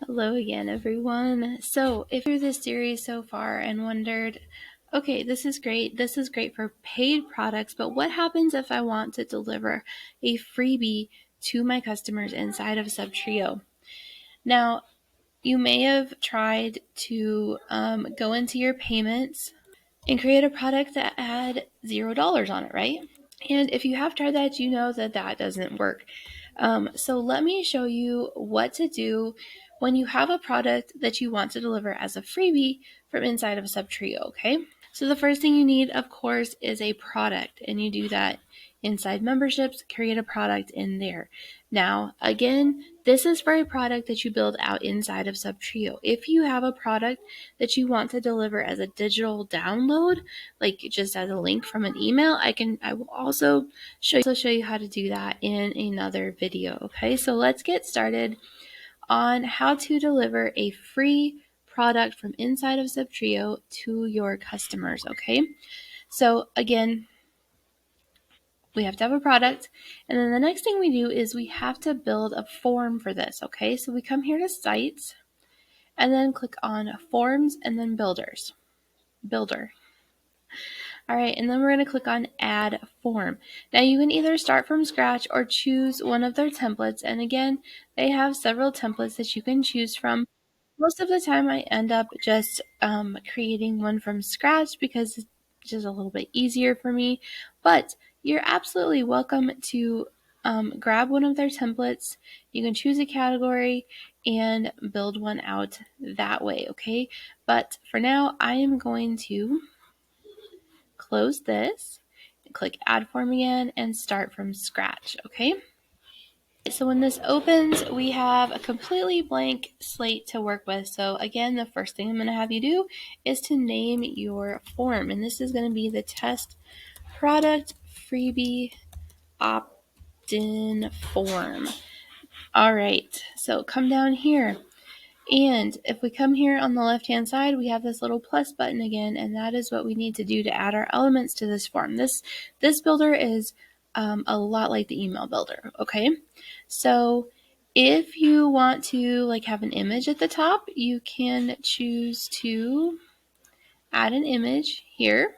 Hello again, everyone. So if you're this series so far and wondered, okay, this is great for paid products, but what happens if I want to deliver a freebie to my customers inside of Subtrio? Now, you may have tried to go into your payments and create a product that had $0 on it, right? And if you have tried that, you know that that doesn't work. So let me show you what to do when you have a product that you want to deliver as a freebie from inside of Subtrio, okay? So the first thing you need, of course, is a product, and you do that inside memberships, create a product in there. Now, again, this is for a product that you build out inside of Subtrio. If you have a product that you want to deliver as a digital download, like just as a link from an email, I will also show you how to do that in another video. Okay, so let's get started on how to deliver a free product from inside of Subtrio to your customers. Okay, so again, we have to have a product, and then the next thing we do is we have to build a form for this. Okay, so we come here to sites and then click on forms and then builder. All right, and then we're going to click on add form. Now you can either start from scratch or choose one of their templates. And again, they have several templates that you can choose from. Most of the time I end up just creating one from scratch because it's just a little bit easier for me. But you're absolutely welcome to grab one of their templates. You can choose a category and build one out that way, okay? But for now, I am going to close this, click add form again, and start from scratch, okay? So when this opens, we have a completely blank slate to work with. So again, the first thing I'm going to have you do is to name your form. And this is going to be the test product freebie opt-in form. All right, so come down here. And if we come here on the left-hand side, we have this little plus button again, and that is what we need to do to add our elements to this form. This builder is a lot like the email builder, okay? So if you want to like have an image at the top, you can choose to add an image here.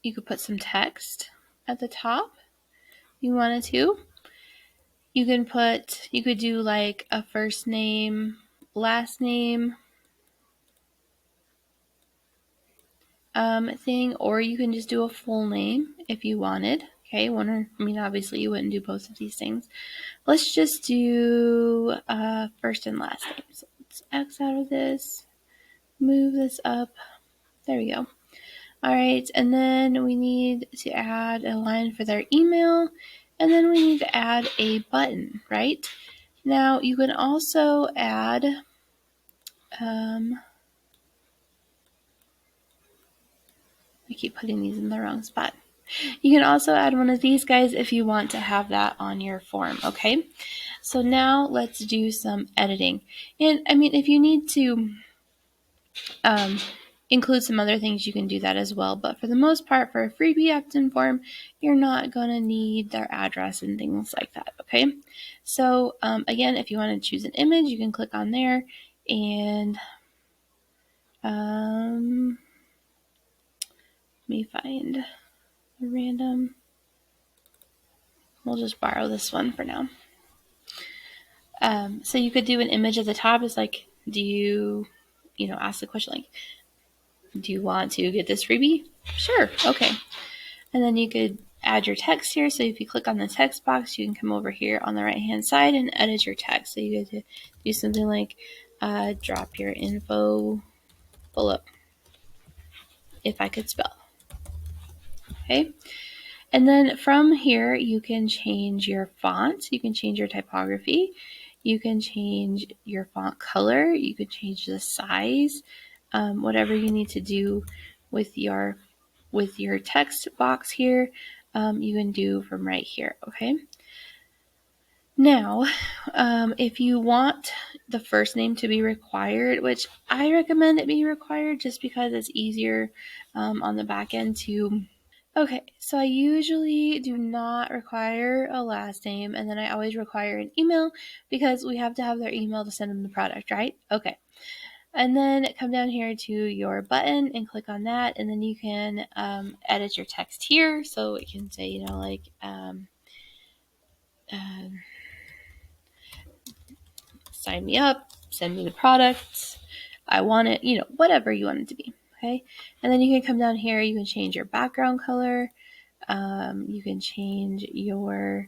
You could put some text at the top if you wanted to. You could do like a first name, last name thing, or you can just do a full name if you wanted. Okay, obviously you wouldn't do both of these things. Let's just do first and last name. So let's X out of this, move this up. There we go. All right, and then we need to add a line for their email, and then we need to add a button, right? Now you can also add I keep putting these in the wrong spot. You can also add one of these guys if you want to have that on your form, okay? So now let's do some editing. And I mean, if you need to include some other things, you can do that as well. But for the most part, for a freebie opt-in form, you're not going to need their address and things like that, okay? So again, if you want to choose an image, you can click on there and let me find a random. We'll just borrow this one for now. So you could do an image at the top. It's like, do you ask the question like, do you want to get this freebie? Sure. Okay. And then you could add your text here. So if you click on the text box, you can come over here on the right-hand side and edit your text. So you get to do something like drop your info below, if I could spell. Okay. And then from here, you can change your font. You can change your typography. You can change your font color. You can change the size. Whatever you need to do with your text box here, you can do from right here, okay? Now, if you want the first name to be required, which I recommend it be required just because it's easier on the back end to Okay, so I usually do not require a last name, and then I always require an email because we have to have their email to send them the product, right? Okay. And then come down here to your button and click on that, and then you can edit your text here. So it can say, sign me up, send me the product, I want it, whatever you want it to be. Okay. And then you can come down here, you can change your background color. You can you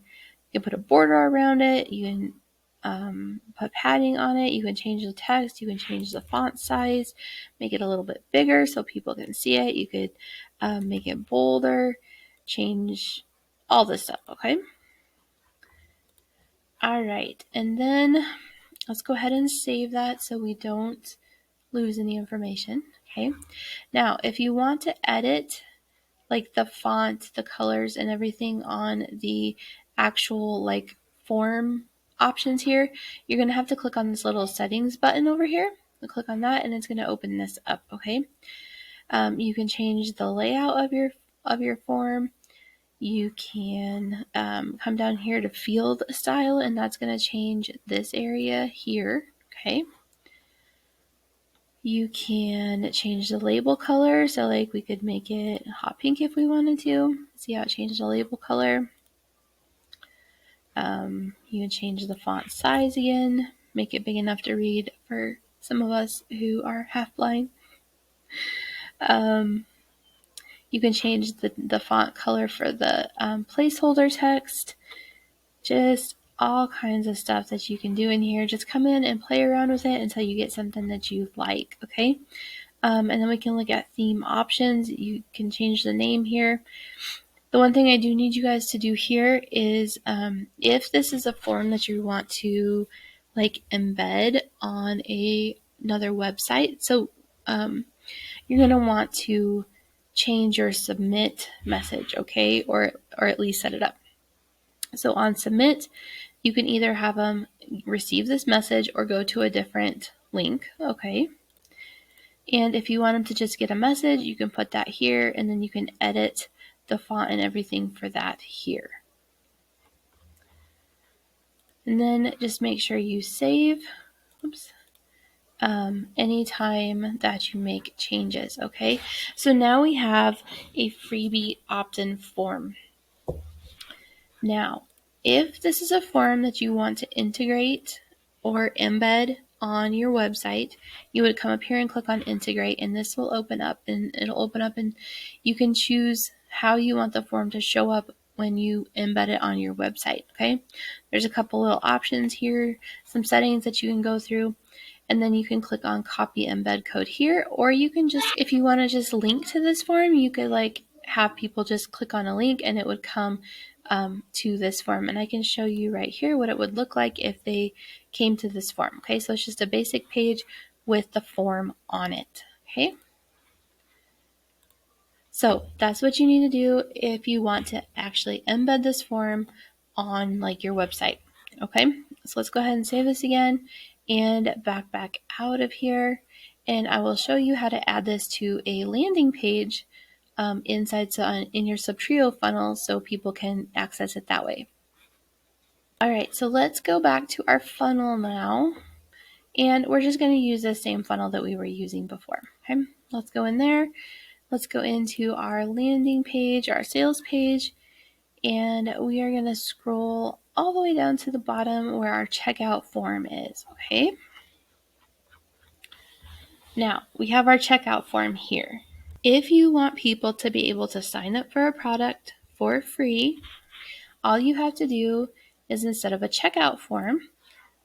can put a border around it. You can put padding on it. You can change the text. You can change the font size, make it a little bit bigger so people can see it. You could make it bolder, change all this stuff, okay? All right, and then let's go ahead and save that so we don't lose any information, okay? Now, if you want to edit like the font, the colors, and everything on the actual like form options here, you're going to have to click on this little settings button over here. You'll click on that and it's going to open this up, okay? You can change the layout of your form. You can come down here to field style, and that's going to change this area here, okay? You can change the label color. So like we could make it hot pink if we wanted to. See how it changed the label color. You can change the font size again, make it big enough to read for some of us who are half blind. You can change the font color for the placeholder text. Just all kinds of stuff that you can do in here. Just come in and play around with it until you get something that you like, okay? And then we can look at theme options. You can change the name here. The one thing I do need you guys to do here is if this is a form that you want to like embed on another website, so you're going to want to change your submit message, okay? Or at least set it up. So on submit, you can either have them receive this message or go to a different link, okay? And if you want them to just get a message, you can put that here, and then you can edit the font and everything for that here. And then just make sure you save anytime that you make changes, okay? So now we have a freebie opt-in form. Now, if this is a form that you want to integrate or embed on your website, you would come up here and click on integrate, and this will open up, and it'll open up and you can choose how you want the form to show up when you embed it on your website, okay? There's a couple little options here, some settings that you can go through, and then you can click on copy embed code here, or you can just, if you want to just link to this form, you could like have people just click on a link and it would come to this form. And I can show you right here what it would look like if they came to this form. Okay, so it's just a basic page with the form on it. Okay, so that's what you need to do if you want to actually embed this form on like your website. Okay, so let's go ahead and save this again and back out of here, and I will show you how to add this to a landing page inside in your Subtrio funnel so people can access it that way. All right, so let's go back to our funnel now, and we're just going to use the same funnel that we were using before. Okay, let's go in there. Let's go into our landing page, our sales page, and we are going to scroll all the way down to the bottom where our checkout form is. Okay. Now, we have our checkout form here. If you want people to be able to sign up for a product for free, all you have to do is instead of a checkout form,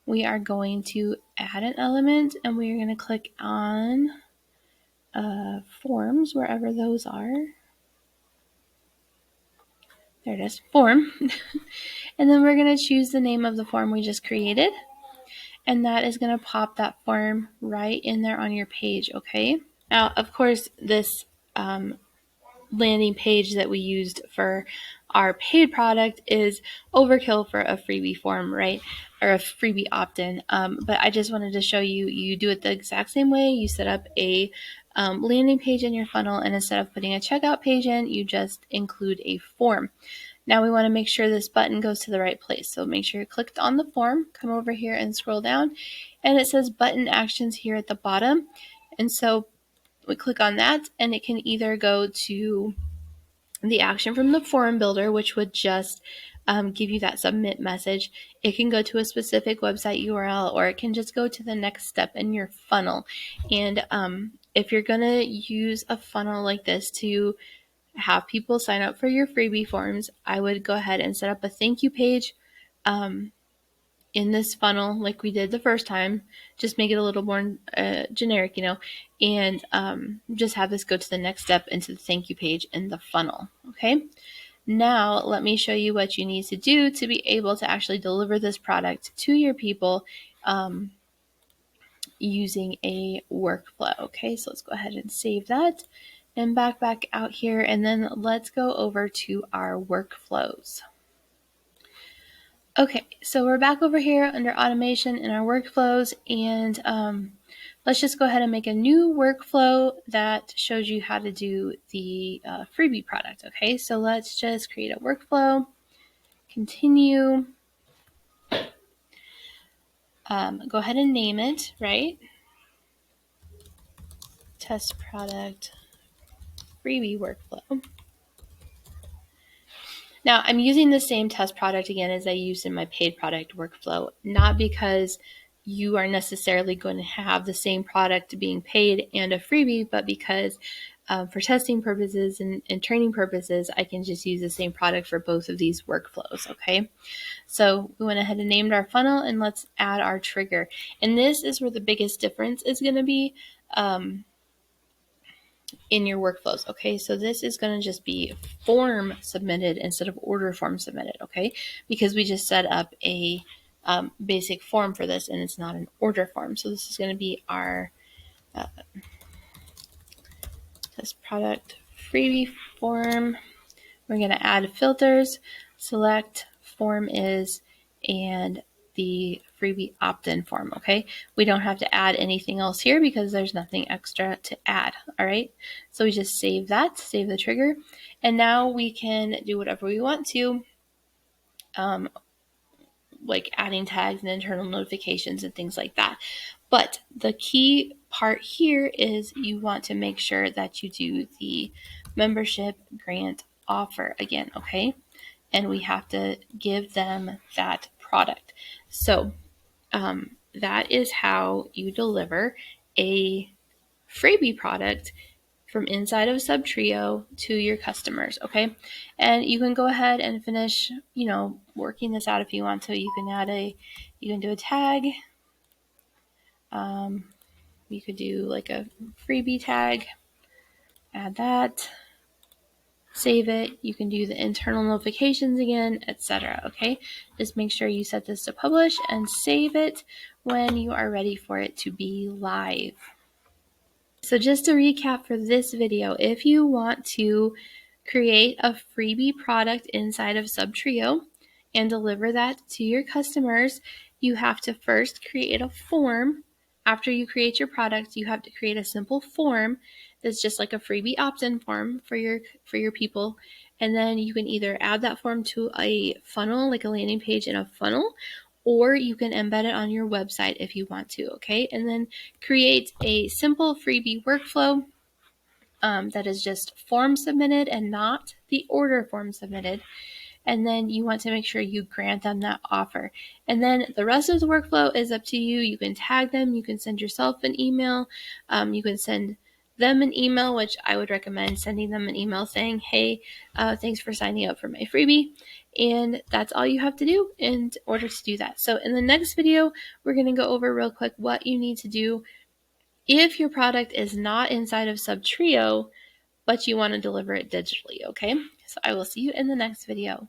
we are going to add an element and we are going to click on forms, wherever those are. There it is, form. And then we're going to choose the name of the form we just created. And that is going to pop that form right in there on your page, okay? Now, of course, this landing page that we used for our paid product is overkill for a freebie form, right? Or a freebie opt-in. But I just wanted to show you, you do it the exact same way. You set up a landing page in your funnel, and instead of putting a checkout page in, you just include a form. Now we want to make sure this button goes to the right place. So make sure you clicked on the form, come over here and scroll down, and it says button actions here at the bottom. And so we click on that, and it can either go to the action from the form builder, which would just give you that submit message. It can go to a specific website URL, or it can just go to the next step in your funnel. And if you're going to use a funnel like this to have people sign up for your freebie forms, I would go ahead and set up a thank you page in this funnel like we did the first time. Just make it a little more generic, and just have this go to the next step into the thank you page in the funnel. Okay. Now let me show you what you need to do to be able to actually deliver this product to your people using a workflow. Okay, so let's go ahead and save that and back out here, and then let's go over to our workflows. Okay, so we're back over here under automation in our workflows, and let's just go ahead and make a new workflow that shows you how to do the freebie product. Okay, so let's just create a workflow, continue, go ahead and name it, right? Test product freebie workflow. Now, I'm using the same test product again as I used in my paid product workflow, not because you are necessarily going to have the same product being paid and a freebie, but because for testing purposes and training purposes, I can just use the same product for both of these workflows, okay? So we went ahead and named our funnel, and let's add our trigger. And this is where the biggest difference is going to be in your workflows. Okay, so this is going to just be form submitted instead of order form submitted. Okay, because we just set up a basic form for this, and it's not an order form. So this is going to be our test product freebie form. We're going to add filters, select form is, and the freebie opt-in form. Okay, we don't have to add anything else here because there's nothing extra to add. All right, so we just save that, save the trigger, and now we can do whatever we want to, like adding tags and internal notifications and things like that. But the key part here is you want to make sure that you do the membership grant offer again. Okay, and we have to give them that product. So that is how you deliver a freebie product from inside of Subtrio to your customers, okay? And you can go ahead and finish, working this out if you want to. You can do a tag. You could do like a freebie tag, add that, save it. You can do the internal notifications again, etc. Okay, just make sure you set this to publish and save it when you are ready for it to be live. So just to recap for this video, if you want to create a freebie product inside of Subtrio and deliver that to your customers, you have to first create a form. After you create your product, you have to create a simple form that's just like a freebie opt-in form for your people. And then you can either add that form to a funnel, like a landing page in a funnel, or you can embed it on your website if you want to, okay? And then create a simple freebie workflow that is just form submitted and not the order form submitted. And then you want to make sure you grant them that offer. And then the rest of the workflow is up to you. You can tag them. You can send yourself an email. You can send them an email, which I would recommend sending them an email saying, hey, thanks for signing up for my freebie. And that's all you have to do in order to do that. So in the next video, we're going to go over real quick what you need to do if your product is not inside of Subtrio, but you want to deliver it digitally, okay? So I will see you in the next video.